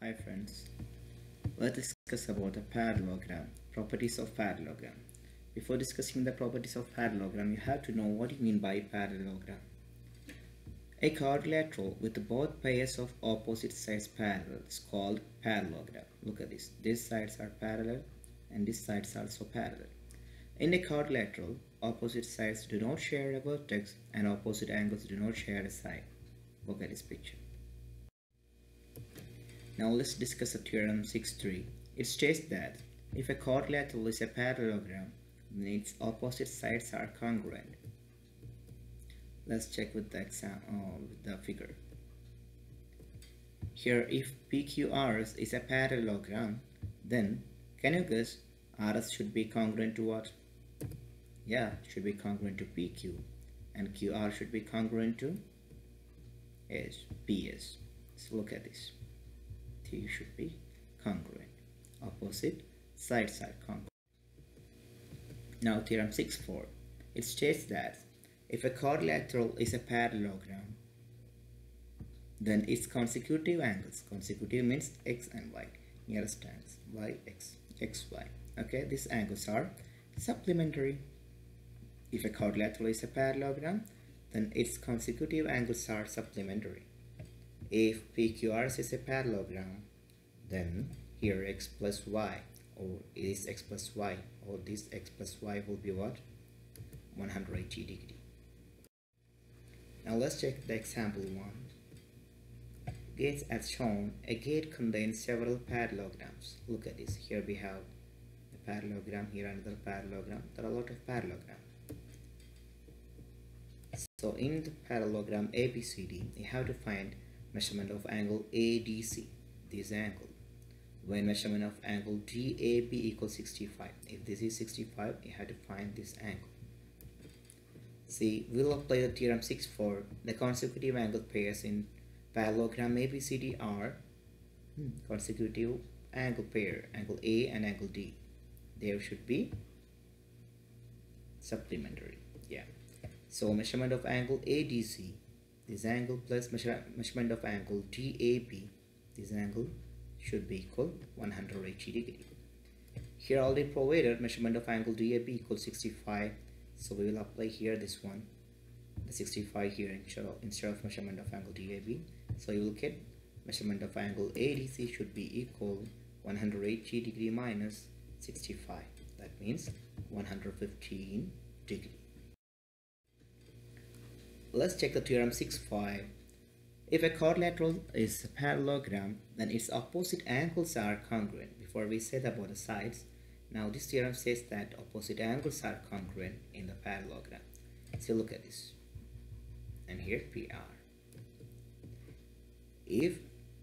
Hi friends, let's discuss about a parallelogram, properties of parallelogram. Before discussing the properties of parallelogram, you have to know what you mean by parallelogram. A quadrilateral with both pairs of opposite sides parallel is called parallelogram. Look at this. These sides are parallel and these sides are also parallel. In a quadrilateral, opposite sides do not share a vertex and opposite angles do not share a side. Look at this picture. Now let's discuss the theorem 6.3. It states that if a quadrilateral is a parallelogram, then its opposite sides are congruent. Let's check with the figure. Here, if PQRS is a parallelogram, then can you guess RS should be congruent to what? Yeah, it should be congruent to PQ, and QR should be congruent to PS. So look at this. T should be congruent. Opposite sides are congruent. Now theorem 6.4. It states that if a quadrilateral is a parallelogram, then its consecutive angles, consecutive means x and y, nearest angles, y, x, x, y. Okay, these angles are supplementary. If a quadrilateral is a parallelogram, then its consecutive angles are supplementary. If PQRS is a parallelogram, then here x plus y, or it is x plus y, or this x plus y will be what? 180 degree. Now let's check the example 1. Gates as shown. A gate contains several parallelograms. Look at this. Here we have a parallelogram, here another parallelogram. There are a lot of parallelograms. So in the parallelogram ABCD, you have to find measurement of angle ADC, this angle, when measurement of angle DAB equals 65. If this is 65, you have to find this angle. See, we'll apply the theorem 6.4. The consecutive angle pairs in parallelogram ABCD are consecutive angle pair, angle A and angle D. There should be supplementary. Yeah. So measurement of angle ADC, this angle, plus measurement of angle DAB, this angle should be equal 180 degree. Here already provided measurement of angle DAB equals 65. So we will apply here this one, the 65 here instead of measurement of angle DAB. So you will get measurement of angle ADC should be equal 180 degree minus 65. That means 115 degree. Let's check the theorem 6.5. If a quadrilateral is a parallelogram, then its opposite angles are congruent. Before we said about the sides, now this theorem says that opposite angles are congruent in the parallelogram. So look at this. And here PR. If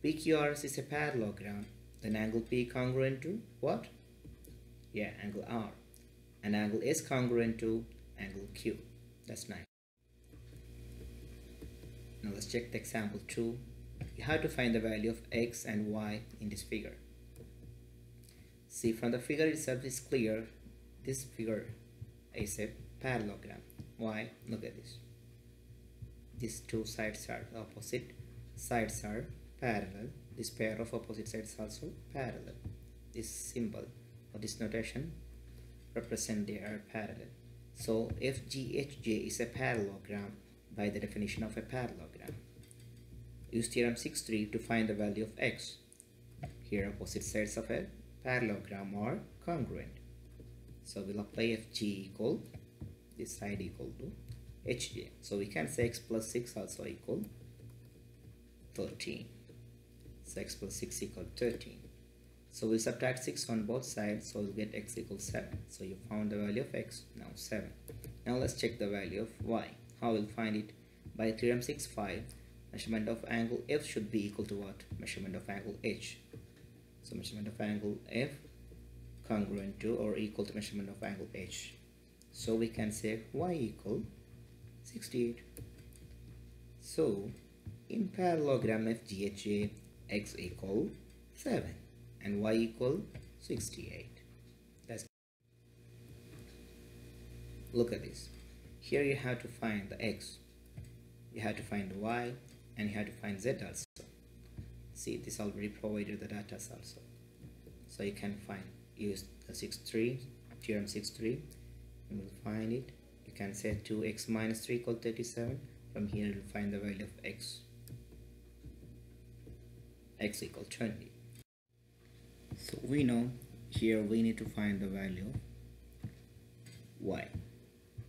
PQRS is a parallelogram, then angle P congruent to what? Yeah, angle R. And angle S congruent to angle Q. That's nice. Now let's check the example 2. You have to find the value of x and y in this figure. See, from the figure itself is clear. This figure is a parallelogram. Why? Look at this. These two sides are opposite. Sides are parallel. This pair of opposite sides is also parallel. This symbol or this notation represent they are parallel. So FGHJ is a parallelogram by the definition of a parallelogram. Use theorem 6.3 to find the value of x. Here opposite sides of a parallelogram are congruent. So we'll apply FG equal, this side equal to HJ. So we can say x plus 6 also equal 13. So x plus 6 equal 13. So we subtract 6 on both sides, so we'll get x equals 7. So you found the value of x, now 7. Now let's check the value of y. How we'll find it? By theorem 6.5, measurement of angle F should be equal to what? Measurement of angle H. So measurement of angle F congruent to or equal to measurement of angle H. So we can say y equal 68. So in parallelogram FGHJ, x equal 7 and y equal 68. That's look at this. Here you have to find the x, you have to find the y, and you have to find z also. See, this already provided the data also, so you can use the 6.3 theorem 6.3 and we'll find it. You can say 2x minus 3 equal 37. From here you'll find the value of x equal 20. So we know here we need to find the value of y.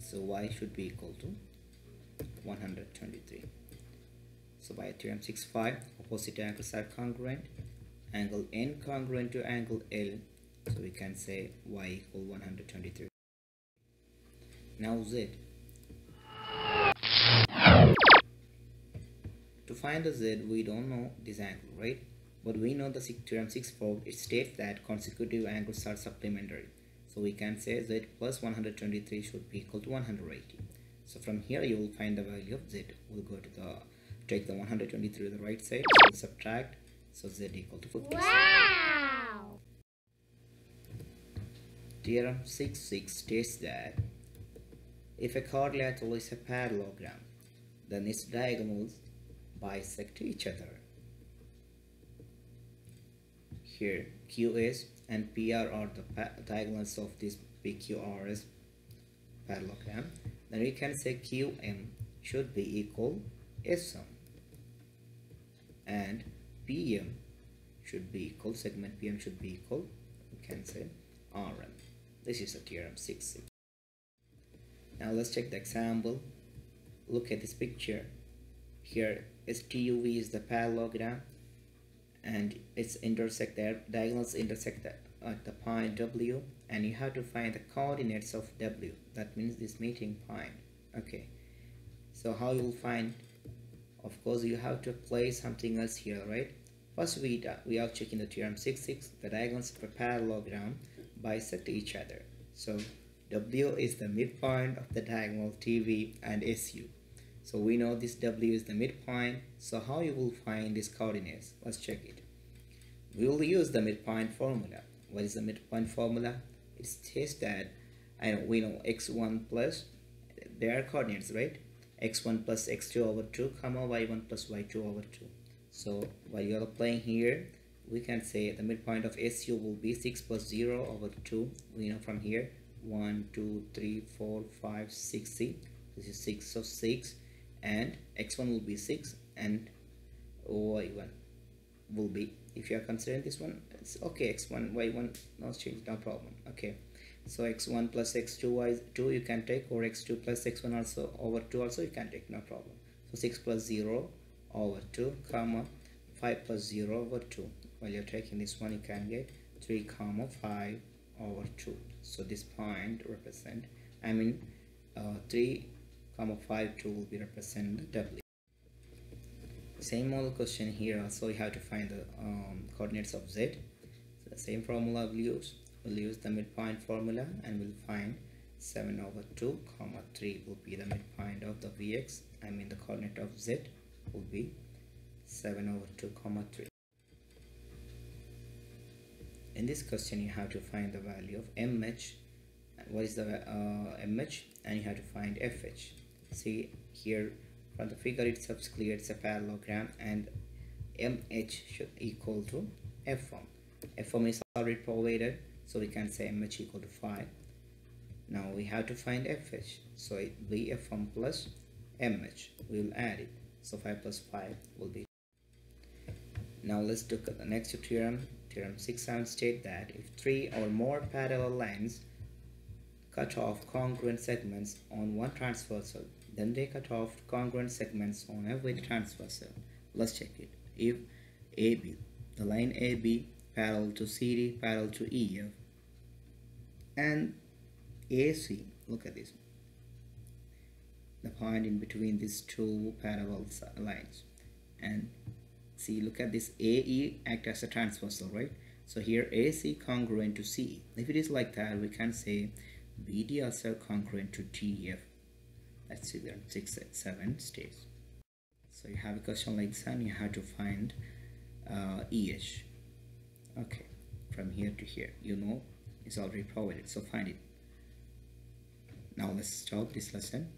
So y should be equal to 123. So by theorem 6.5, opposite angles are congruent, angle n congruent to angle L, so we can say y equal 123. Now z. To find the z, we don't know this angle, right? But we know the theorem 6.4, it states that consecutive angles are supplementary. So we can say z plus 123 should be equal to 180. So from here you will find the value of z. We'll go to take the 123 to the right side, so we'll subtract, so z equal to 56. Wow! Theorem 6.6 states that if a quadrilateral is a parallelogram, then its diagonals bisect each other. Here QS and PR are the diagonals of this PQRS parallelogram. Then we can say QM should be equal SM and PM should be equal, segment PM should be equal, we can say RM. This is a theorem 6.6. Now let's check the example. Look at this picture. Here GSTUV is the parallelogram and its intersect there, diagonals intersect at the point W, and you have to find the coordinates of W. That means this meeting point. Okay, so how you will find? Of course you have to place something else here, right? First we are checking the theorem 6.6. The diagonals of a parallelogram bisect each other. So W is the midpoint of the diagonal TV and SU. So we know this W is the midpoint. So how you will find these coordinates? Let's check it. We will use the midpoint formula. What is the midpoint formula? It states that we know x1 plus, there are coordinates, right? x1 plus x2 over 2 comma y1 plus y2 over 2. So while you are applying here, we can say the midpoint of SU will be 6 plus 0 over 2. We know from here 1 2 3 4 5 6. See, this is 6, so 6, and x1 will be 6 and y1 will be, if you are considering this one, it's okay, x1 y1 no change, no problem. Okay, so x1 plus x2 y2 you can take, or x2 plus x1 also over 2 also you can take, no problem. So 6 plus 0 over 2 comma 5 plus 0 over 2. While you're taking this one, you can get 3 comma 5 over 2. So this point represent, 3 comma 5 2 will be represent the W. Same model question here also, you have to find the coordinates of Z. So the same formula we'll use the midpoint formula, and we'll find 7 over 2 comma 3 will be the midpoint of the Vx. The coordinate of Z will be 7 over 2 comma 3. In this question you have to find the value of MH. What is the MH? And you have to find FH. See here from the figure itself, it's clear it's a parallelogram, and MH should equal to F1. F1 is already provided, so we can say MH equal to 5. Now we have to find FH, so it will be F1 plus MH. We will add it, so 5 plus 5 will be. Now let's look at the next theorem. Theorem 6.7 states that if 3 or more parallel lines cut off congruent segments on one transversal, then they cut off congruent segments on every transversal. Let's check it. If AB, the line AB parallel to CD, parallel to EF, and AC, look at this, the point in between these two parallel lines, and see, look at this, AE act as a transversal, right? So here AC congruent to CE. If it is like that, we can say BD also congruent to TF. Let's see, there 6.7 states. So you have a question like this, and you have to find EH. Okay, from here to here, you know it's already provided, so find it. Now let's stop this lesson.